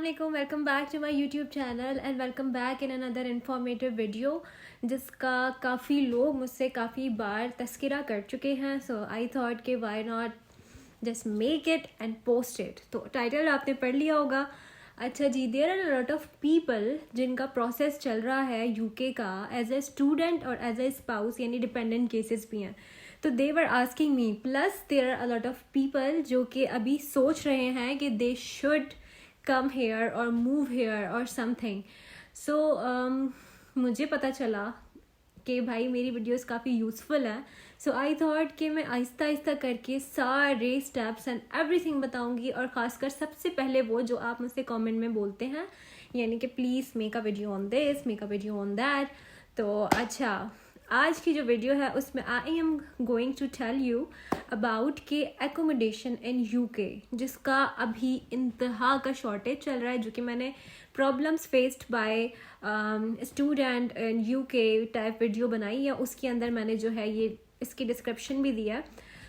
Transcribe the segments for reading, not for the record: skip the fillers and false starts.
Assalamualaikum, welcome back to my YouTube channel and welcome back in another informative video जिसका काफ़ी लोग मुझसे काफ़ी बार तस्करा कर चुके हैं. So I thought कि why not just make it and post it. तो टाइटल आपने पढ़ लिया होगा. अच्छा जी, there are lot of people जिनका प्रोसेस चल रहा है यूके का एज ए स्टूडेंट और एज ए स्पाउस, यानी डिपेंडेंट केसेस भी हैं. तो they were asking me, plus there are lot of people जो कि अभी सोच रहे हैं कि दे शुड कम हेयर और मूव हेयर और समथिंग. सो मुझे पता चला कि भाई मेरी वीडियोस काफ़ी यूज़फुल हैं. सो आई थॉट कि मैं आहिस्ता आहिस्ता करके सारे स्टेप्स एंड एवरीथिंग बताऊंगी, और ख़ासकर सबसे पहले वो जो आप मुझसे कमेंट में बोलते हैं, यानी कि please make a video on this, make a video on that. तो अच्छा, आज की जो वीडियो है उसमें I am going to tell you about के एकोमोडेशन इन यूके, जिसका अभी इंतहा का शॉर्टेज चल रहा है, जो कि मैंने problems faced by student in UK type video बनाई है. उसके अंदर मैंने जो है ये इसकी डिस्क्रिप्शन भी दिया.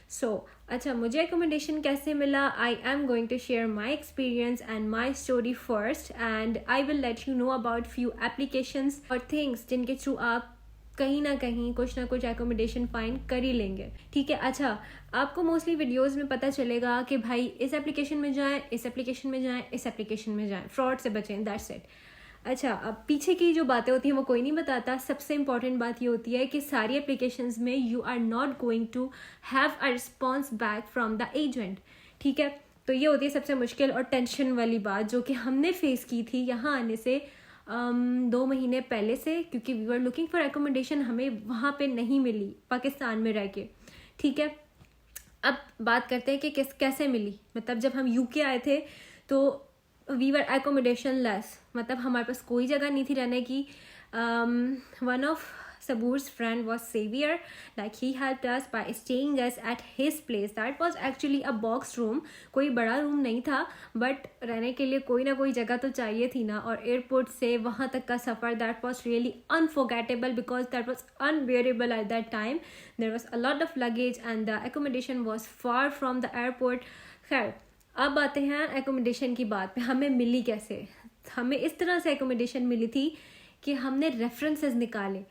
सो अच्छा, मुझे एकोमोडेशन कैसे मिला, I am going to share my experience and my story first, and I will let you know about few applications और थिंग्स जिनके थ्रू आप कहीं ना कहीं कुछ ना कुछ एकोमोडेशन फाइंड कर ही लेंगे. ठीक है. अच्छा, आपको मोस्टली वीडियोस में पता चलेगा कि भाई इस एप्लीकेशन में जाएं, इस एप्लीकेशन में जाएं, इस एप्लीकेशन में जाएं, फ्रॉड से बचें, दैट्स इट. अच्छा, अब पीछे की जो बातें होती हैं वो कोई नहीं बताता. सबसे इंपॉर्टेंट बात ये होती है कि सारी एप्लीकेशंस में you are not going to have a response back from the agent. ठीक है. तो ये होती है सबसे मुश्किल और टेंशन वाली बात, जो कि हमने फेस की थी यहाँ आने से 2 महीने पहले से, क्योंकि we are looking for accommodation. हमें वहाँ पे नहीं मिली पाकिस्तान में रह के. ठीक है. अब बात करते हैं कि कैसे मिली. मतलब जब हम यूके आए थे तो वी वर एकोमोडेशन लेस, मतलब हमारे पास कोई जगह नहीं थी रहने की. One of Sabur's friend was Xavier, like he helped us by staying us at his place. That was actually a box room, कोई बड़ा रूम नहीं था, बट रहने के लिए कोई ना कोई जगह तो चाहिए थी ना. और एयरपोर्ट से वहाँ तक का सफ़र, that was really unforgettable because that was unbearable at that time. There was a lot of luggage and the accommodation was far from the airport. खैर, अब आते हैं एकोमोडेशन की बात पे. हमें मिली कैसे? हमें इस तरह से एकोमोडेशन मिली थी कि हमने रेफरेंसेस निकाले.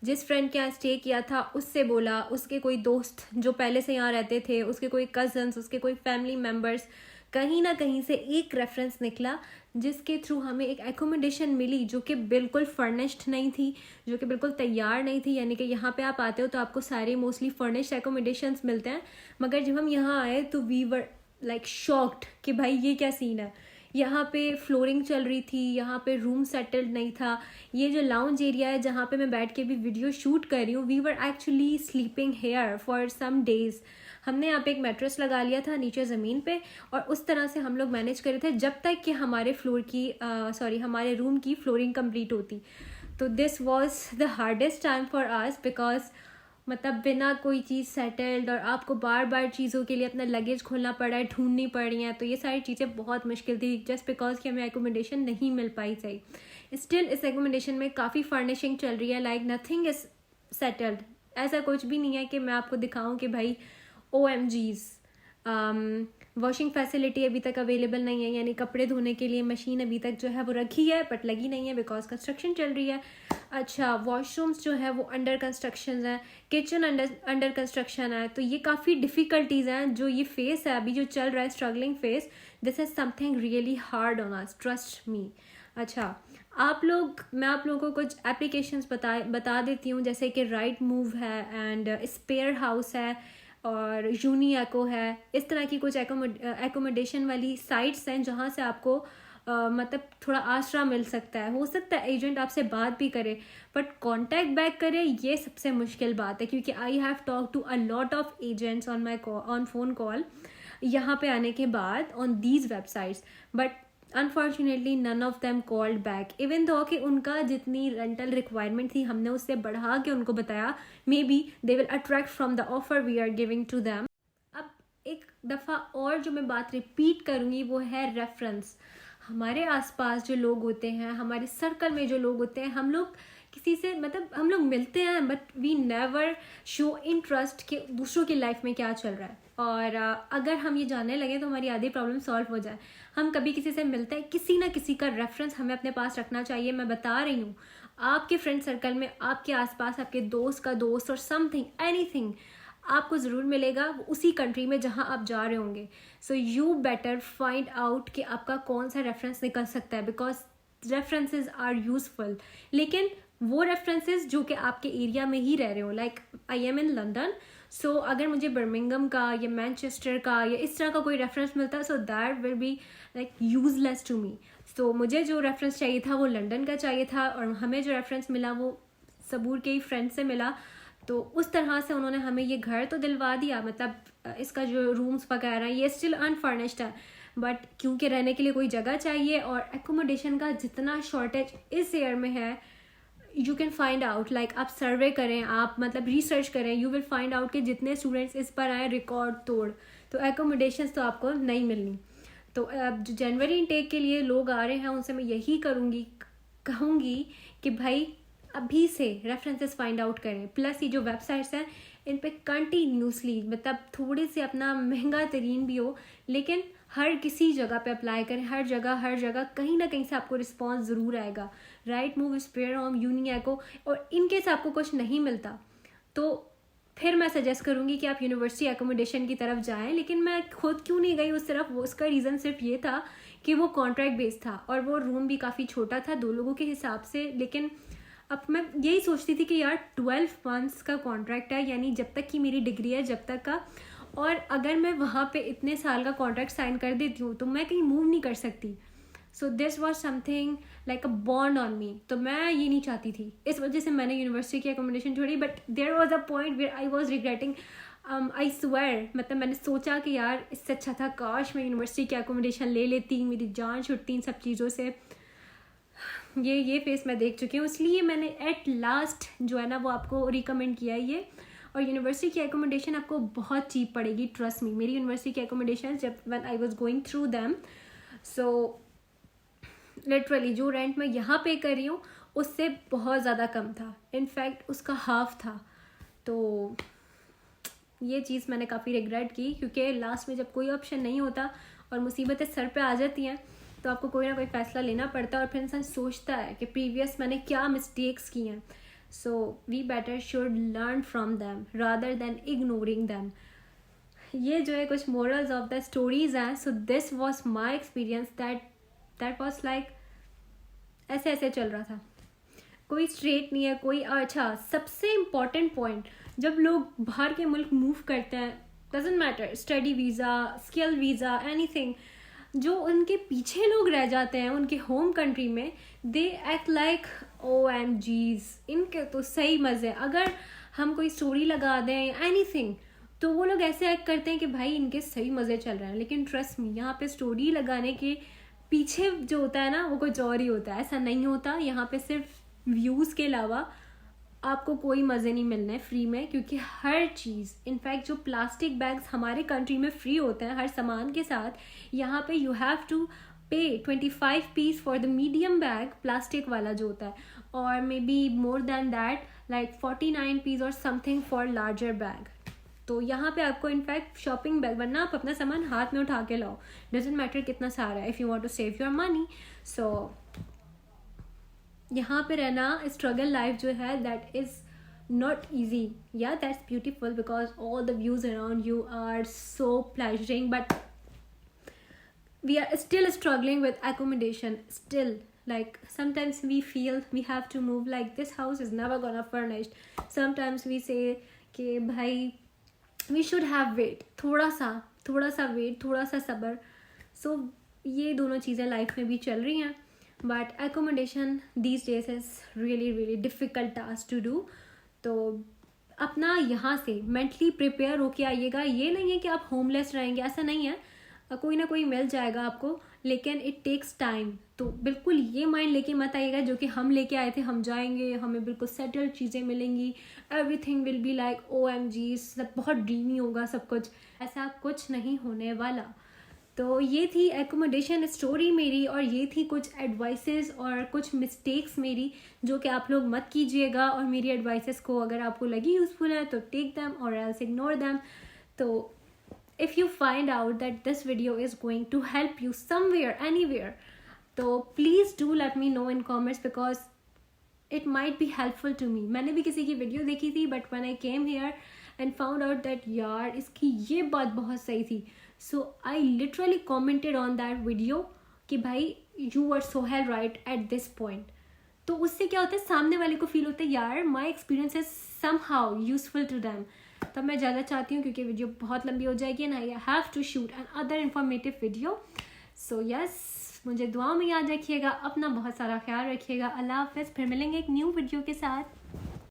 जिस फ्रेंड के यहाँ स्टे किया था उससे बोला, उसके कोई दोस्त जो पहले से यहाँ रहते थे, उसके कोई कज़न्स, उसके कोई फैमिली मेम्बर्स, कहीं ना कहीं से एक रेफरेंस निकला जिसके थ्रू हमें एक एकोमोडेशन मिली जो कि बिल्कुल फर्निश्ड नहीं थी, जो कि बिल्कुल तैयार नहीं थी. यानी कि यहाँ पे आप आते हो तो आपको सारे मोस्टली फर्निश्ड एकोमोडेशंस मिलते हैं, मगर जब हम यहाँ आए तो वी वर लाइक शॉक्ड कि भाई ये क्या सीन है. यहाँ पे फ्लोरिंग चल रही थी, यहाँ पे रूम सेटल्ड नहीं था. ये जो लाउंज एरिया है जहाँ पे मैं बैठ के भी वीडियो शूट कर रही हूँ, we were actually sleeping here for some days. हमने यहाँ पे एक मैट्रेस लगा लिया था नीचे ज़मीन पे, और उस तरह से हम लोग मैनेज कर रहे थे जब तक कि हमारे हमारे रूम की फ्लोरिंग कंप्लीट होती. तो this was the hardest time for us, because मतलब बिना कोई चीज़ सेटल्ड और आपको बार बार चीज़ों के लिए अपना लगेज खोलना पड़ा है, ढूंढनी पड़ रही हैं. तो ये सारी चीज़ें बहुत मुश्किल थी, जस्ट बिकॉज कि हमें एकोमोडेशन नहीं मिल पाई सही. स्टिल इस एकोमोडेशन में काफ़ी फर्निशिंग चल रही है, लाइक नथिंग इज सेटल्ड. ऐसा कुछ भी नहीं है कि मैं आपको दिखाऊं कि भाई OMGs. वॉशिंग फैसिलिटी अभी तक अवेलेबल नहीं है, यानी कपड़े धोने के लिए मशीन अभी तक जो है वो रखी है बट लगी नहीं है बिकॉज कंस्ट्रक्शन चल रही है. अच्छा, वॉशरूम्स जो है वो अंडर कंस्ट्रक्शन है, किचन अंडर कंस्ट्रक्शन है. तो ये काफ़ी डिफ़िकल्टीज़ हैं जो ये फेस है अभी जो चल रहा है, struggling face. This is something really hard on us, trust me. अच्छा, मैं आप लोगों को कुछ एप्लीकेशंस बता देती हूँ, जैसे कि राइट मूव है एंड स्पेयर हाउस है और यूनी एको है. इस तरह की कुछ एकोमोडेशन वाली साइट्स हैं जहाँ से आपको मतलब थोड़ा आसरा मिल सकता है. हो सकता है एजेंट आपसे बात भी करे, बट कांटेक्ट बैक करे, ये सबसे मुश्किल बात है. क्योंकि I have talk to a lot of agents on phone call यहाँ पे आने के बाद on these websites, but unfortunately none of them called back. Even though कि उनका जितनी रेंटल रिक्वायरमेंट थी हमने उससे बढ़ा के उनको बताया, maybe they will attract from the offer we are giving to them. अब एक दफ़ा और जो मैं बात रिपीट करूँगी वो है रेफरेंस. हमारे आसपास जो लोग होते हैं, हमारे सर्कल में जो लोग होते हैं, हम लोग किसी से मतलब हम लोग मिलते हैं but we never show interest कि दूसरों की लाइफ में क्या चल रहा है. और अगर हम ये जानने लगे तो हमारी आधी प्रॉब्लम सॉल्व हो जाए। हम कभी किसी से मिलते हैं, किसी ना किसी का रेफरेंस हमें अपने पास रखना चाहिए। मैं बता रही हूँ, आपके फ्रेंड सर्कल में, आपके आसपास आपके दोस्त का दोस्त और समथिंग एनीथिंग आपको ज़रूर मिलेगा उसी कंट्री में जहाँ आप जा रहे होंगे। So you better find out कि आपका कौन सा रेफरेंस निकल सकता है, बिकॉज रेफरेंसेज आर यूजफुल। लेकिन वो रेफरेंसेस जो कि आपके एरिया में ही रह रहे हो, like I am in London, so अगर मुझे बर्मिंगम का या मैनचेस्टर का या इस तरह का कोई रेफरेंस मिलता है, so that will be like useless to me. So मुझे जो रेफरेंस चाहिए था वो लंदन का चाहिए था, और हमें जो रेफरेंस मिला वो सबूर के ही फ्रेंड से मिला। तो उस तरह से उन्होंने हमें ये घर तो दिलवा दिया, मतलब इसका जो रूम्स वगैरह ये स्टिल अनफर्निश्ड है, बट क्योंकि रहने के लिए कोई जगह चाहिए और एकोमोडेशन का जितना शॉर्टेज इस ईयर में है, you can find out, like आप सर्वे करें, आप मतलब रिसर्च करें, यू विल फाइंड आउट कि जितने स्टूडेंट्स इस पर आए रिकॉर्ड तोड़, तो एकोमोडेशंस तो आपको नहीं मिलनी। तो अब जो जनवरी इनटेक के लिए लोग आ रहे हैं उनसे मैं यही कहूँगी कि भाई अभी से रेफरेंसेस फाइंड आउट करें। प्लस ये जो वेबसाइट्स हैं इन पे कंटिन्यूसली, मतलब थोड़े से अपना महंगा तरीन भी हो लेकिन हर किसी जगह पे अप्लाई करें, हर जगह कहीं ना कहीं से आपको रिस्पॉन्स ज़रूर आएगा। Rightmove, spare home, UniAcco, और इनकेस आपको कुछ नहीं मिलता तो फिर मैं सजेस्ट करूँगी कि आप यूनिवर्सिटी एकोमोडेशन की तरफ जाएं। लेकिन मैं खुद क्यों नहीं गई उस तरफ, वो उसका रीज़न सिर्फ ये था कि वो कॉन्ट्रैक्ट बेस्ड था और वो रूम भी काफ़ी छोटा था 2 लोगों के हिसाब से। लेकिन अब मैं यही सोचती थी कि यार 12 मंथ्स का कॉन्ट्रैक्ट है, यानी जब तक की मेरी डिग्री है जब तक का, और अगर मैं वहाँ पे इतने साल का कॉन्ट्रैक्ट साइन कर देती हूँ तो मैं कहीं मूव नहीं कर सकती। सो this was something like a bond on me, तो मैं ये नहीं चाहती थी, इस वजह से मैंने यूनिवर्सिटी की एकोमोडेशन छोड़ी। But there was a point where I was regretting, I swear, मतलब मैंने सोचा कि यार इससे अच्छा था काश मैं यूनिवर्सिटी की एकोमोडेशन ले लेती, मेरी जान छुटती इन सब चीज़ों से। ये फेस मैं देख चुकी हूँ, इसलिए मैंने एट लास्ट जो है ना वो आपको रिकमेंड किया है ये। और यूनिवर्सिटी की एकोमोडेशन आपको बहुत चीप पड़ेगी, ट्रस्ट मी। मेरी यूनिवर्सिटी की एकोमोडेशन जब when I was going through them, so literally जो रेंट मैं यहाँ पे कर रही हूँ उससे बहुत ज़्यादा कम था, इनफैक्ट उसका हाफ था। तो ये चीज़ मैंने काफ़ी रिग्रेट की, क्योंकि लास्ट में जब कोई ऑप्शन नहीं होता और मुसीबतें सर पे आ जाती हैं तो आपको कोई ना कोई फ़ैसला लेना पड़ता है, और फिर इंसान सोचता है कि प्रीवियस मैंने क्या मिस्टेक्स की हैं। So we better should learn from them rather than ignoring them. ये जो है कुछ मोरल्स ऑफ द स्टोरीज हैं। So this was my experience that was like ऐसे ऐसे चल रहा था, कोई स्ट्रेट नहीं है कोई। अच्छा, सबसे इम्पॉर्टेंट पॉइंट, जब लोग बाहर के मुल्क मूव करते हैं, doesn't matter study visa, skill visa, anything, जो उनके पीछे लोग रह जाते हैं उनके होम कंट्री में, दे एक्ट लाइक OMGs, इनके तो सही मज़े। अगर हम कोई स्टोरी लगा दें एनीथिंग तो वो लोग ऐसे एक्ट करते हैं कि भाई इनके सही मज़े चल रहे हैं। लेकिन ट्रस्ट मी, यहाँ पे स्टोरी लगाने के पीछे जो होता है ना वो कुछ और ही होता है, ऐसा नहीं होता। यहाँ पे सिर्फ व्यूज़ के अलावा आपको कोई मज़े नहीं मिलने फ्री में, क्योंकि हर चीज़, इनफैक्ट जो प्लास्टिक बैग्स हमारे कंट्री में फ्री होते हैं हर सामान के साथ, यहाँ पे you have to pay 25 pence for the medium bag, plastic वाला जो होता है, और maybe more than that like 49 pence और समथिंग फॉर लार्जर बैग। तो यहाँ पे आपको इनफैक्ट शॉपिंग बैग, वरना आप अपना सामान हाथ में उठा के लाओ, डजेंट मैटर कितना सारा है, if you want to save your money. So यहाँ पे रहना, स्ट्रगल लाइफ जो है that is not easy. Yeah, that's beautiful because all the views around you are so pleasuring, but we are still struggling with accommodation still. Like sometimes we feel we have to move, like this house is never gonna furnished. Sometimes we say कि भाई we should have wait, थोड़ा सा wait, थोड़ा सा सब्र। सो ये दोनों चीज़ें लाइफ में भी चल रही हैं, but accommodation these days is really difficult task to do. तो अपना यहाँ से मेंटली प्रिपेयर होके आइएगा। ये नहीं है कि आप होमलेस रहेंगे, ऐसा नहीं है, कोई ना कोई मिल जाएगा आपको, लेकिन इट टेक्स टाइम। तो बिल्कुल ये माइंड लेके मत आइएगा जो कि हम लेके आए थे, हम जाएंगे हमें बिल्कुल सेटल्ड चीज़ें मिलेंगी, everything will be like OMG, सब बहुत ड्रीमी होगा सब कुछ, ऐसा कुछ नहीं होने वाला। तो ये थी एकोमोडेशन स्टोरी मेरी, और ये थी कुछ एडवाइसेस और कुछ मिस्टेक्स मेरी, जो कि आप लोग मत कीजिएगा। और मेरी एडवाइसेस को अगर आपको लगी यूज़फुल है तो टेक दैम और एल्स इग्नोर दैम। तो if you find out that this video is going to help you somewhere, anywhere, तो please do let me know in comments because it might be helpful to me. मैंने भी किसी की video देखी थी, but when I came here and found out that यार इसकी ये बात बहुत सही थी, so I literally commented on that video कि भाई you were so hell right at this point. तो उससे क्या होता है, सामने वाले को फील होता है यार my experience is somehow useful to them. तब मैं ज़्यादा चाहती हूँ क्योंकि वीडियो बहुत लंबी हो जाएगी and I have to shoot another informative video. So yes, मुझे दुआओं में याद रखिएगा, अपना बहुत सारा ख्याल रखिएगा. अल्लाह हाफ़िज़. फिर मिलेंगे एक न्यू वीडियो के साथ.